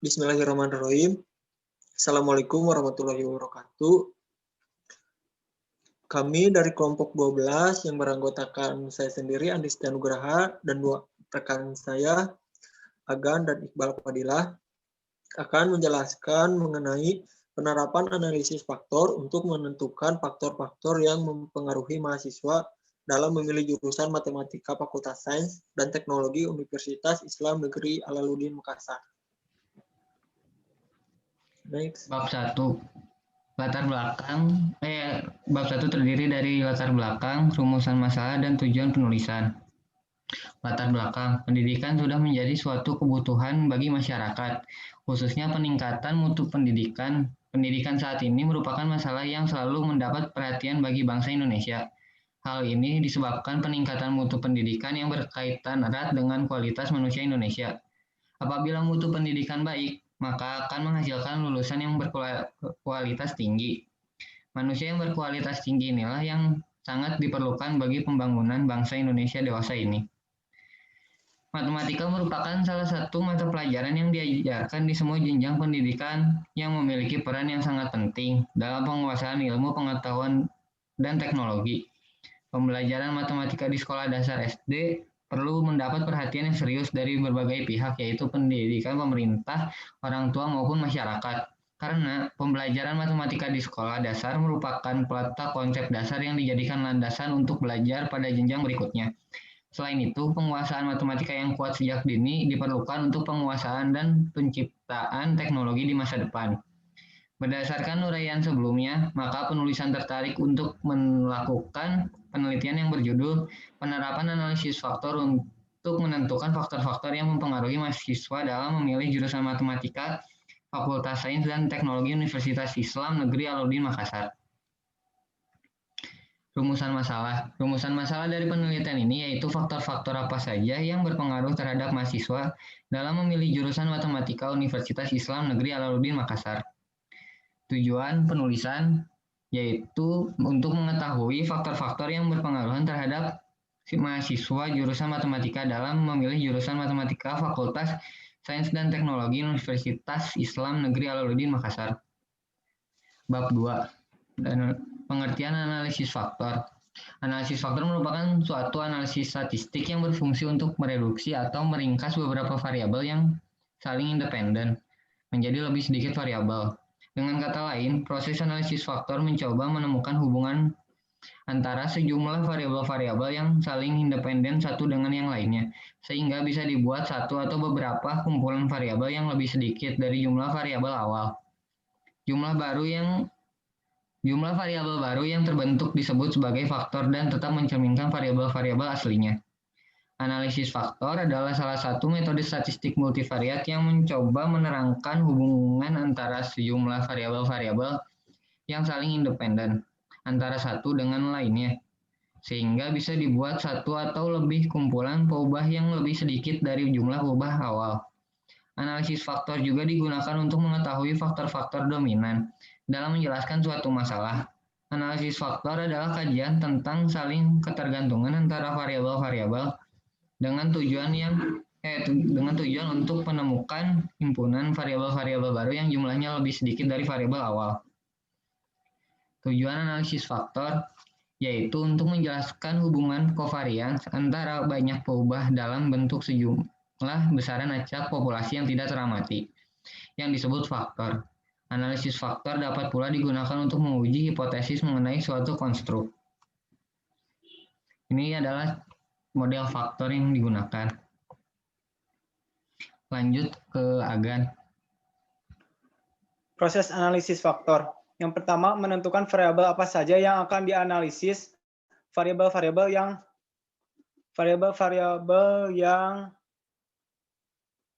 Bismillahirrahmanirrahim. Assalamualaikum warahmatullahi wabarakatuh. Kami dari kelompok 12 yang beranggotakan saya sendiri, Andista Nugraha, dan dua rekan saya, Agan dan Iqbal Fadilah, akan menjelaskan mengenai penerapan analisis faktor untuk menentukan faktor-faktor yang mempengaruhi mahasiswa dalam memilih jurusan Matematika Fakultas Sains dan Teknologi Universitas Islam Negeri Alaluddin Makassar. Next. Bab 1. Latar belakang. Bab 1 terdiri dari latar belakang, rumusan masalah, dan tujuan penulisan. Latar belakang. Pendidikan sudah menjadi suatu kebutuhan bagi masyarakat, khususnya peningkatan mutu pendidikan. Pendidikan saat ini merupakan masalah yang selalu mendapat perhatian bagi bangsa Indonesia. Hal ini disebabkan peningkatan mutu pendidikan yang berkaitan erat dengan kualitas manusia Indonesia. Apabila mutu pendidikan baik, maka akan menghasilkan lulusan yang berkualitas tinggi. Manusia yang berkualitas tinggi inilah yang sangat diperlukan bagi pembangunan bangsa Indonesia dewasa ini. Matematika merupakan salah satu mata pelajaran yang diajarkan di semua jenjang pendidikan yang memiliki peran yang sangat penting dalam penguasaan ilmu pengetahuan dan teknologi. Pembelajaran matematika di sekolah dasar SD perlu mendapat perhatian yang serius dari berbagai pihak, yaitu pendidikan, pemerintah, orang tua, maupun masyarakat. Karena pembelajaran matematika di sekolah dasar merupakan peletak konsep dasar yang dijadikan landasan untuk belajar pada jenjang berikutnya. Selain itu, penguasaan matematika yang kuat sejak dini diperlukan untuk penguasaan dan penciptaan teknologi di masa depan. Berdasarkan uraian sebelumnya, maka penulisan tertarik untuk melakukan penelitian yang berjudul Penerapan Analisis Faktor untuk menentukan faktor-faktor yang mempengaruhi mahasiswa dalam memilih jurusan Matematika Fakultas Sains dan Teknologi Universitas Islam Negeri Alaluddin Makassar. Rumusan masalah. Rumusan masalah dari penelitian ini yaitu faktor-faktor apa saja yang berpengaruh terhadap mahasiswa dalam memilih jurusan Matematika Universitas Islam Negeri Alaluddin Makassar. Tujuan penulisan yaitu untuk mengetahui faktor-faktor yang berpengaruh terhadap mahasiswa jurusan matematika dalam memilih jurusan Matematika Fakultas Sains dan Teknologi Universitas Islam Negeri Alaluddin Makassar. Bab 2. Pengertian analisis faktor. Analisis faktor merupakan suatu analisis statistik yang berfungsi untuk mereduksi atau meringkas beberapa variabel yang saling independen menjadi lebih sedikit variabel. Dengan kata lain, proses analisis faktor mencoba menemukan hubungan antara sejumlah variabel-variabel yang saling independen satu dengan yang lainnya, sehingga bisa dibuat satu atau beberapa kumpulan variabel yang lebih sedikit dari jumlah variabel awal. Jumlah variabel baru yang terbentuk disebut sebagai faktor dan tetap mencerminkan variabel-variabel aslinya. Analisis faktor adalah salah satu metode statistik multivariat yang mencoba menerangkan hubungan antara sejumlah variabel-variabel yang saling independen antara satu dengan lainnya, sehingga bisa dibuat satu atau lebih kumpulan peubah yang lebih sedikit dari jumlah peubah awal. Analisis faktor juga digunakan untuk mengetahui faktor-faktor dominan dalam menjelaskan suatu masalah. Analisis faktor adalah kajian tentang saling ketergantungan antara variabel-variabel dengan tujuan untuk menemukan himpunan variabel-variabel baru yang jumlahnya lebih sedikit dari variabel awal. Tujuan analisis faktor yaitu untuk menjelaskan hubungan kovarians antara banyak peubah dalam bentuk sejumlah besaran acak populasi yang tidak teramati, yang disebut faktor. Analisis faktor dapat pula digunakan untuk menguji hipotesis mengenai suatu konstruk. Ini adalah model faktor yang digunakan. Lanjut ke Agan. Proses analisis faktor. Yang pertama, menentukan variabel apa saja yang akan dianalisis. Variabel-variabel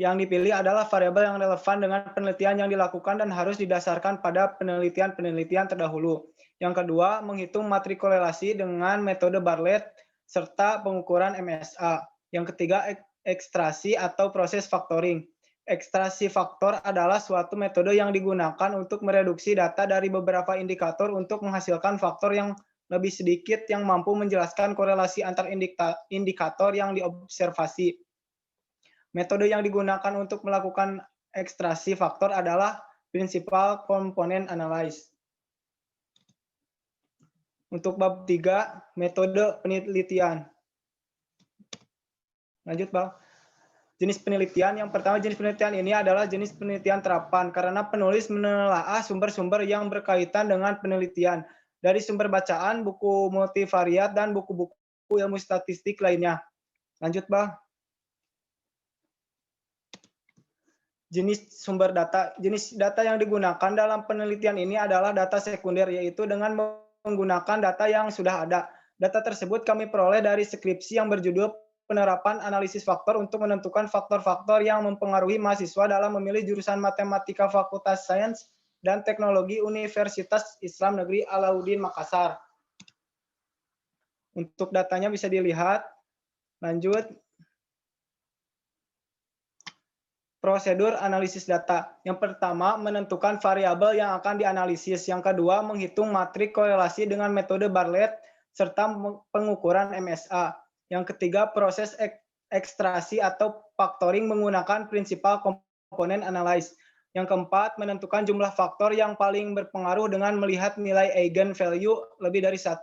yang dipilih adalah variabel yang relevan dengan penelitian yang dilakukan dan harus didasarkan pada penelitian-penelitian terdahulu. Yang kedua, menghitung matrikulasi dengan metode Bartlett serta pengukuran MSA. Yang ketiga, ekstraksi atau proses factoring. Ekstraksi faktor adalah suatu metode yang digunakan untuk mereduksi data dari beberapa indikator untuk menghasilkan faktor yang lebih sedikit yang mampu menjelaskan korelasi antar indikator yang diobservasi. Metode yang digunakan untuk melakukan ekstraksi faktor adalah principal component analysis. Untuk bab 3, metode penelitian. Lanjut, Bang. Jenis penelitian. Yang pertama, jenis penelitian ini adalah jenis penelitian terapan karena penulis menelaah sumber-sumber yang berkaitan dengan penelitian dari sumber bacaan, buku multivariat, dan buku-buku ilmu statistik lainnya. Lanjut, Bang. Jenis sumber data. Jenis data yang digunakan dalam penelitian ini adalah data sekunder, yaitu dengan menggunakan data yang sudah ada. Data tersebut kami peroleh dari skripsi yang berjudul Penerapan Analisis Faktor untuk menentukan faktor-faktor yang mempengaruhi mahasiswa dalam memilih jurusan Matematika Fakultas Sains dan Teknologi Universitas Islam Negeri Alauddin Makassar. Untuk datanya bisa dilihat. Lanjut. Prosedur analisis data. Yang pertama, menentukan variabel yang akan dianalisis. Yang kedua, menghitung matriks korelasi dengan metode Bartlett serta pengukuran MSA. Yang ketiga, proses ekstraksi atau factoring menggunakan principal component analysis. Yang keempat, menentukan jumlah faktor yang paling berpengaruh dengan melihat nilai eigenvalue lebih dari 1.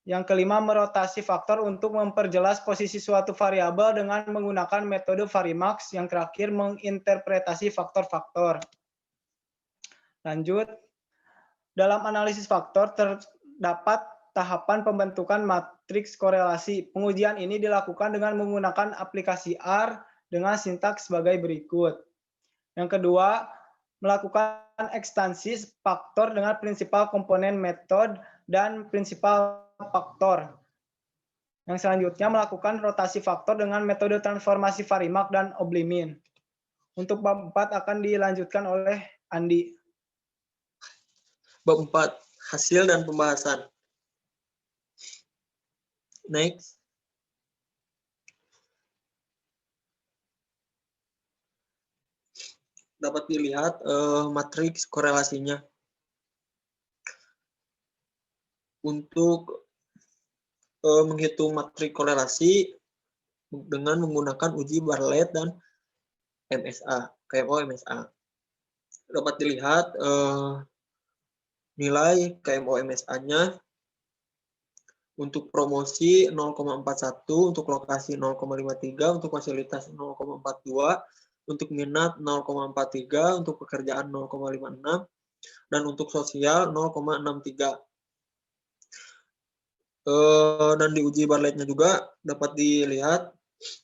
Yang kelima, merotasi faktor untuk memperjelas posisi suatu variabel dengan menggunakan metode Varimax. Yang terakhir, menginterpretasi faktor-faktor. Lanjut. Dalam analisis faktor terdapat tahapan pembentukan matriks korelasi. Pengujian ini dilakukan dengan menggunakan aplikasi R dengan sintaks sebagai berikut. Yang kedua, melakukan ekstensi faktor dengan principal komponen method dan principal faktor. Yang selanjutnya, melakukan rotasi faktor dengan metode transformasi Varimax dan Oblimin. Untuk bab 4 akan dilanjutkan oleh Andi. Bab 4, hasil dan pembahasan. Next. Dapat dilihat matriks korelasinya. Untuk menghitung matriks korelasi dengan menggunakan uji Bartlett dan MSA, KMO MSA. Dapat dilihat nilai KMO MSA-nya untuk promosi 0,41, untuk lokasi 0,53, untuk fasilitas 0,42, untuk minat 0,43, untuk pekerjaan 0,56, dan untuk sosial 0,63. Dan di uji Bartlett-nya juga dapat dilihat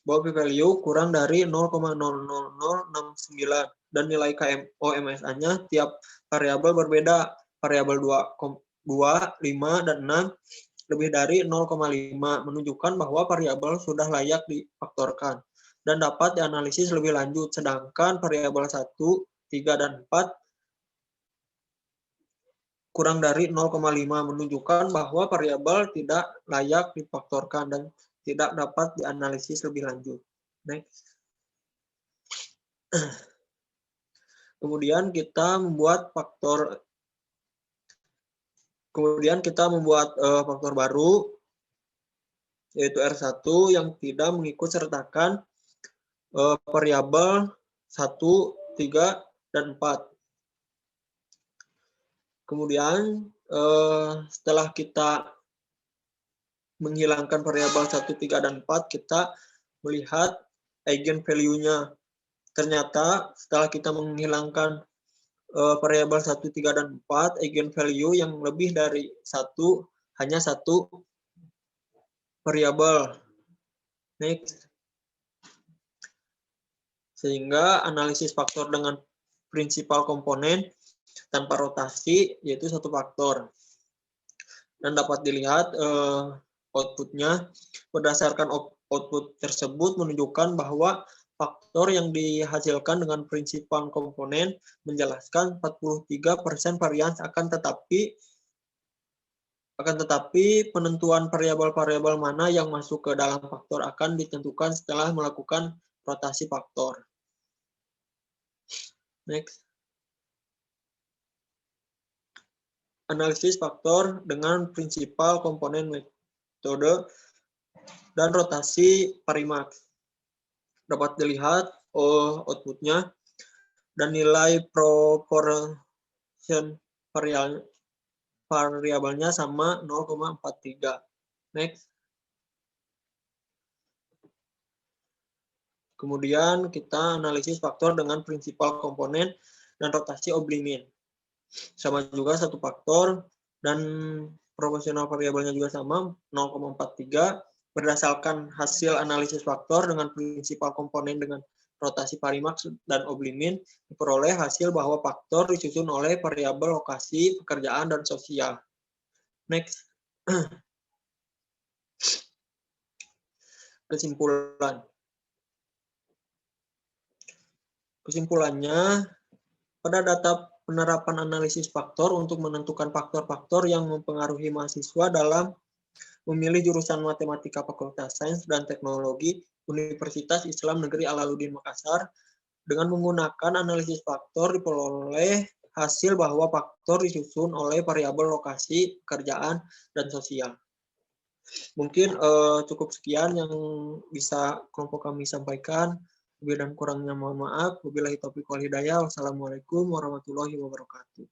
bahwa p-value kurang dari 0,00069 dan nilai KMO MSA-nya tiap variabel berbeda. Variabel 2, 5, dan 6 lebih dari 0,5 menunjukkan bahwa variabel sudah layak difaktorkan dan dapat dianalisis lebih lanjut, sedangkan variabel 1, 3, dan 4 kurang dari 0,5 menunjukkan bahwa variabel tidak layak difaktorkan dan tidak dapat dianalisis lebih lanjut. Next. Kemudian kita membuat faktor baru, yaitu R1 yang tidak mengikut sertakan variabel 1, 3, dan 4. Kemudian setelah kita menghilangkan variabel 1, 3, dan 4, kita melihat eigenvalue-nya. Ternyata setelah kita menghilangkan variabel 1, 3, dan 4, eigenvalue yang lebih dari 1 hanya 1 variabel. Next. Sehingga analisis faktor dengan principal komponen tanpa rotasi yaitu 1 faktor. Dan dapat dilihat output-nya. Berdasarkan output tersebut menunjukkan bahwa faktor yang dihasilkan dengan principal komponen menjelaskan 43% varians akan tetapi penentuan variabel-variabel mana yang masuk ke dalam faktor akan ditentukan setelah melakukan rotasi faktor. Next. Analisis faktor dengan principal komponen metode dan rotasi Varimax. Dapat dilihat outputnya, dan nilai proportion variabelnya sama 0,43. Next. Kemudian kita analisis faktor dengan prinsipal komponen dan rotasi oblimin. Sama juga satu faktor dan proporsional variabelnya juga sama 0,43. Berdasarkan hasil analisis faktor dengan prinsipal komponen dengan rotasi parimaks dan oblimin, diperoleh hasil bahwa faktor disusun oleh variabel lokasi, pekerjaan, dan sosial. Next. Kesimpulan. Kesimpulannya, pada data penerapan analisis faktor untuk menentukan faktor-faktor yang mempengaruhi mahasiswa dalam memilih jurusan Matematika Fakultas Sains dan Teknologi Universitas Islam Negeri Alaluddin Makassar, dengan menggunakan analisis faktor diperoleh hasil bahwa faktor disusun oleh variabel lokasi, pekerjaan, dan sosial. Mungkin cukup sekian yang bisa kelompok kami sampaikan. Lebih dan kurangnya mohon maaf. Wabillahi taufiq wal hidayah. Wassalamualaikum warahmatullahi wabarakatuh.